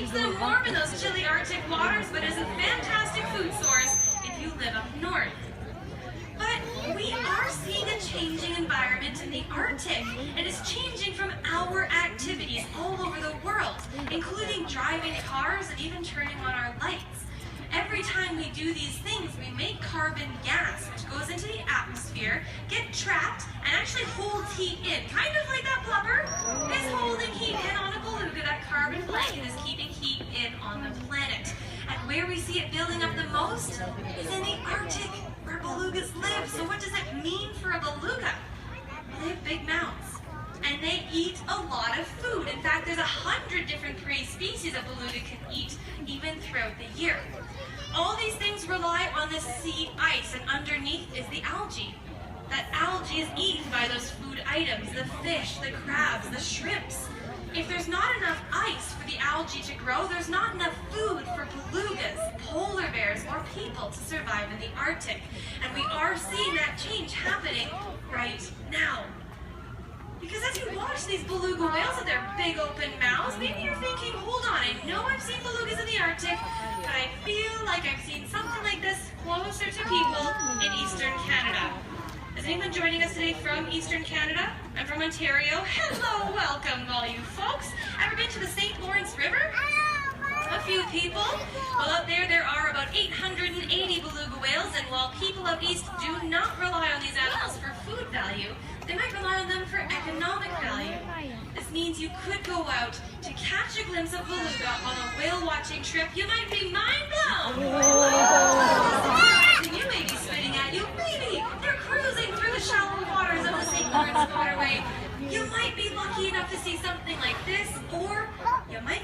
keeps them warm in those chilly Arctic waters, but is a fantastic food source if you live up north. But we are seeing a changing environment in the Arctic, and it's changing from our activities all over the world, including driving cars and even turning on our lights. Every time we do these things, we make carbon gas, which goes into the atmosphere, get trapped, and actually holds heat in. Kind of like that blubber is holding heat in on a beluga. That carbon blanket is keeping heat in on the planet. And where we see it building up the most is in the Arctic, where belugas live. So what does it mean for a beluga? Well, they have big mouths, and they eat a lot of food. In fact, there's 100 different prey species a beluga can eat, even throughout the year. All these things rely on the sea ice, and underneath is the algae. That algae is eaten by those food items, the fish, the crabs, the shrimps. If there's not enough ice for the algae to grow, there's not enough food for belugas, polar bears, or people to survive in the Arctic. And we are seeing that change happening right now. Because as you watch these beluga whales with their big open mouths, maybe you're thinking, hold on, I know I've seen belugas in the Arctic, but I feel like I've seen something like this closer to people in Eastern Canada. Is anyone joining us today from Eastern Canada? I'm from Ontario. Hello, welcome all you folks. Ever been to the St. Lawrence River? A few people. Well, out there are about 880 beluga whales, and while people out east do not rely on these animals for food value, they might rely on them for economic value. This means you could go out to catch a glimpse of beluga on a whale watching trip. You might be mind blown. You may be spitting at you. Maybe they're cruising through the shallow waters of the St. Lawrence waterway. You might be lucky enough to see something like this,